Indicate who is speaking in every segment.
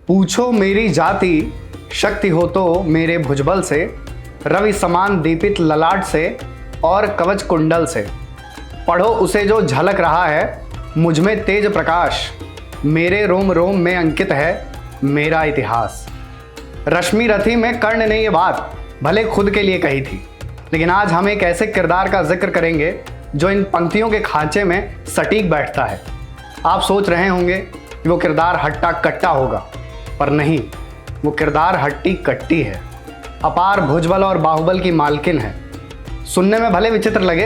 Speaker 1: पूछो मेरी जाति, शक्ति हो तो मेरे भुजबल से, रवि समान दीपित ललाट से और कवच कुंडल से। पढ़ो उसे जो झलक रहा है मुझ में तेज प्रकाश, मेरे रोम रोम में अंकित है मेरा इतिहास। रश्मि रथी में कर्ण ने ये बात भले खुद के लिए कही थी, लेकिन आज हम एक ऐसे किरदार का जिक्र करेंगे जो इन पंक्तियों के खांचे में सटीक बैठता है। आप सोच रहे होंगे कि वो किरदार हट्टा कट्टा होगा, पर नहीं, वो किरदार हट्टी कट्टी है। अपार भुजबल और बाहुबल की मालकिन है। सुनने में भले विचित्र लगे,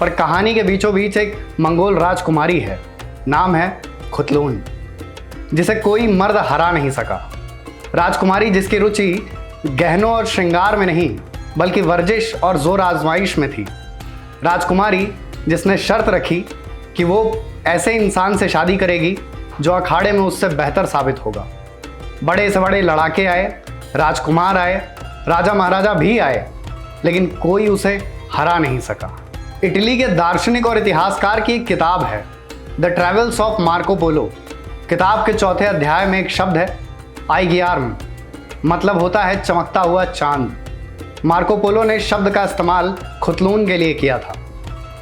Speaker 1: पर कहानी के बीचों बीच एक मंगोल राजकुमारी है। नाम है खुतलून, जिसे कोई मर्द हरा नहीं सका। राजकुमारी जिसकी रुचि गहनों और श्रृंगार में नहीं, बल्कि वर्जिश और जोर आजमाइश में थी। राजकुमारी जिसने शर्त रखी कि वो ऐसे इंसान से शादी करेगी जो अखाड़े में उससे बेहतर साबित होगा। बड़े से बड़े लड़ाके आए, राजकुमार आए, राजा महाराजा भी आए, लेकिन कोई उसे हरा नहीं सका। इटली के दार्शनिक और इतिहासकार की एक किताब है, the travels of Marco Polo. किताब के चौथे अध्याय में एक शब्द है आइगियार्म, मतलब होता है चमकता हुआ चांद। मार्को पोलो ने शब्द का इस्तेमाल खुतलून के लिए किया था।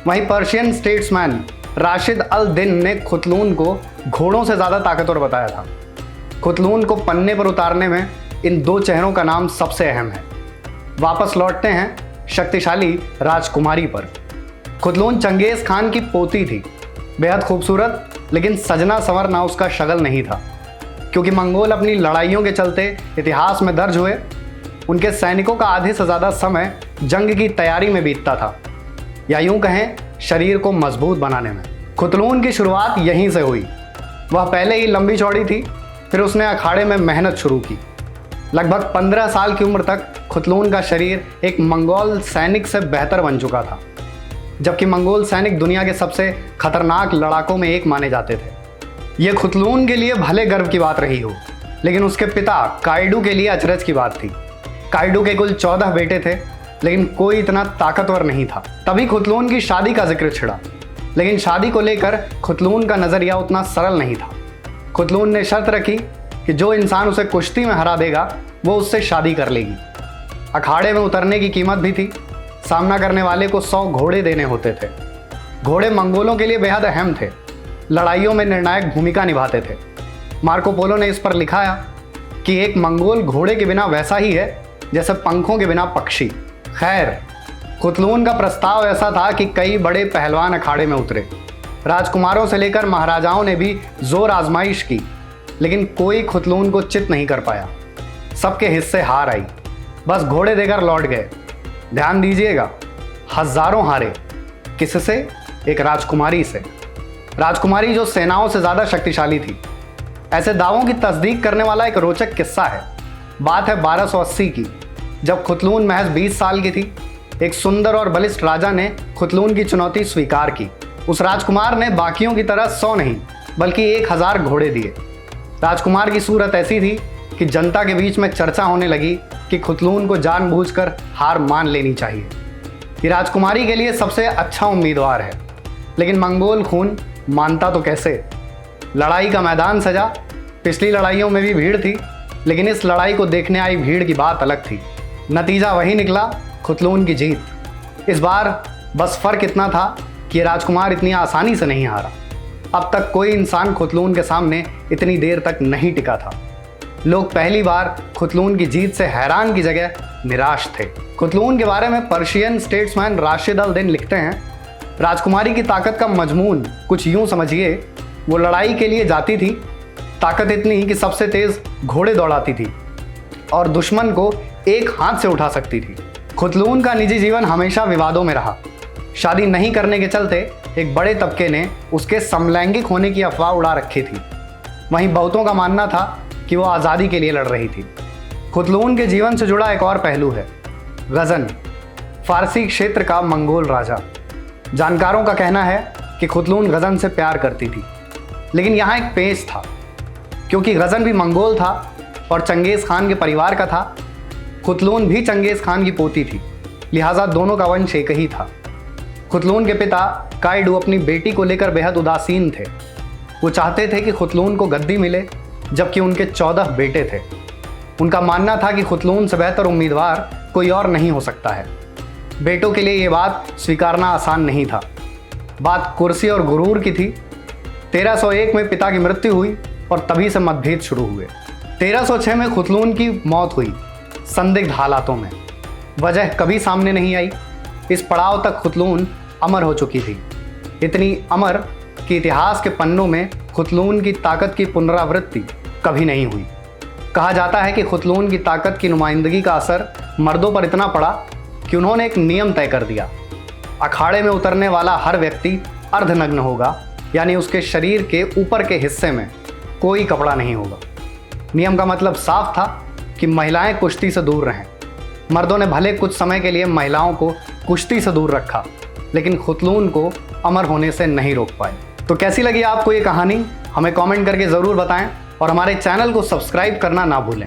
Speaker 1: वहीं पर्शियन स्टेट्समैन राशिद अल दिन ने खुतलून को घोड़ों से ज़्यादा ताकतवर बताया था। खुतलून को पन्ने पर उतारने में इन दो चेहरों का नाम सबसे अहम है। वापस लौटते हैं शक्तिशाली राजकुमारी पर। खुतलून चंगेज़ खान की पोती थी, बेहद खूबसूरत, लेकिन सजना संवरना उसका शगल नहीं था। क्योंकि मंगोल अपनी लड़ाइयों के चलते इतिहास में दर्ज हुए, उनके सैनिकों का आधे से ज़्यादा समय जंग की तैयारी में बीतता था, या यूं कहें शरीर को मजबूत बनाने में। खुतलून की शुरुआत यहीं से हुई। वह पहले ही लंबी चौड़ी थी, फिर उसने अखाड़े में मेहनत शुरू की। लगभग 15 साल की उम्र तक खुतलून का शरीर एक मंगोल सैनिक से बेहतर बन चुका था, जबकि मंगोल सैनिक दुनिया के सबसे खतरनाक लड़ाकों में एक माने जाते थे। यह खुतलून के लिए भले गर्व की बात रही हो, लेकिन उसके पिता काइडू के लिए अचरज की बात थी। काइडू के कुल 14 बेटे थे, लेकिन कोई इतना ताकतवर नहीं था। तभी खुतलून की शादी का जिक्र छिड़ा, लेकिन शादी को लेकर खुतलून का नज़रिया उतना सरल नहीं था। खुतलून ने शर्त रखी कि जो इंसान उसे कुश्ती में हरा देगा वो उससे शादी कर लेगी। अखाड़े में उतरने की कीमत भी थी। सामना करने वाले को 100 घोड़े देने होते थे। घोड़े मंगोलों के लिए बेहद अहम थे, लड़ाइयों में निर्णायक भूमिका निभाते थे। मार्को पोलो ने इस पर लिखा है कि एक मंगोल घोड़े के बिना वैसा ही है जैसे पंखों के बिना पक्षी। खैर, खुतलून का प्रस्ताव ऐसा था कि कई बड़े पहलवान अखाड़े में उतरे। राजकुमारों से लेकर महाराजाओं ने भी जोर आजमाइश की, लेकिन कोई खुतलून को चित नहीं कर पाया। सबके हिस्से हार आई, बस घोड़े देकर लौट गए। ध्यान दीजिएगा, हजारों हारे। किससे? एक राजकुमारी से। राजकुमारी जो सेनाओं से ज़्यादा शक्तिशाली थी। ऐसे दावों की तस्दीक करने वाला एक रोचक किस्सा है। बात है 1280 की, जब खुतलून महज 20 साल की थी। एक सुंदर और बलिष्ठ राजा ने खुतलून की चुनौती स्वीकार की। उस राजकुमार ने बाकियों की तरह 100 नहीं, बल्कि 1000 घोड़े दिए। राजकुमार की सूरत ऐसी थी कि जनता के बीच में चर्चा होने लगी कि खुतलून को जानबूझकर हार मान लेनी चाहिए। ये राजकुमारी के लिए सबसे अच्छा उम्मीदवार है, लेकिन मंगोल खून मानता तो कैसे। लड़ाई का मैदान सजा। पिछली लड़ाइयों में भी भीड़ थी, लेकिन इस लड़ाई को देखने आई भीड़ की बात अलग थी। नतीजा वही निकला, खुतलून की जीत। इस बार बस फर्क इतना था कि राजकुमार इतनी आसानी से नहीं हारा। अब तक कोई इंसान खुतलून के सामने इतनी देर तक नहीं टिका था। लोग पहली बार खुतलून की जीत से हैरान की जगह निराश थे। खुतलून के बारे में पर्शियन स्टेट्समैन राशिद अल दिन लिखते हैं, राजकुमारी की ताकत का मजमून कुछ यूं समझिए, वो लड़ाई के लिए जाती थी, ताकत इतनी कि सबसे तेज घोड़े दौड़ाती थी और दुश्मन को एक हाथ से उठा सकती थी। खुतलून का निजी जीवन हमेशा विवादों में रहा। शादी नहीं करने के चलते एक बड़े तबके ने उसके समलैंगिक होने की अफवाह उड़ा रखी थी। वहीं बहुतों का मानना था कि वो आज़ादी के लिए लड़ रही थी। खुतलून के जीवन से जुड़ा एक और पहलू है, गज़न, फारसी क्षेत्र का मंगोल राजा। जानकारों का कहना है कि खुतलून गज़न से प्यार करती थी, लेकिन यहाँ एक पेच था। क्योंकि गज़न भी मंगोल था और चंगेज़ खान के परिवार का था, खुतलून भी चंगेज़ खान की पोती थी, लिहाजा दोनों का वंश एक ही था। खुतलून के पिता काइडू अपनी बेटी को लेकर बेहद उदासीन थे। वो चाहते थे कि खुतलून को गद्दी मिले, जबकि उनके 14 बेटे थे। उनका मानना था कि खुतलून से बेहतर उम्मीदवार कोई और नहीं हो सकता है। बेटों के लिए ये बात स्वीकारना आसान नहीं था। बात कुर्सी और गुरूर की थी। 1301 में पिता की मृत्यु हुई और तभी से मतभेद शुरू हुए। 1306 में खुतलून की मौत हुई संदिग्ध हालातों में। वजह कभी सामने नहीं आई। इस पड़ाव तक खुतलून अमर हो चुकी थी, इतनी अमर कि इतिहास के पन्नों में खुतलून की ताकत की पुनरावृत्ति कभी नहीं हुई। कहा जाता है कि खुतलून की ताकत की नुमाइंदगी का असर मर्दों पर इतना पड़ा कि उन्होंने एक नियम तय कर दिया। अखाड़े में उतरने वाला हर व्यक्ति अर्धनग्न होगा, यानी उसके शरीर के ऊपर के हिस्से में कोई कपड़ा नहीं होगा। नियम का मतलब साफ था कि महिलाएं कुश्ती से दूर रहें। मर्दों ने भले कुछ समय के लिए महिलाओं को कुश्ती से दूर रखा, लेकिन खुतलून को अमर होने से नहीं रोक पाए। तो कैसी लगी आपको ये कहानी, हमें कमेंट करके ज़रूर बताएं और हमारे चैनल को सब्सक्राइब करना ना भूलें।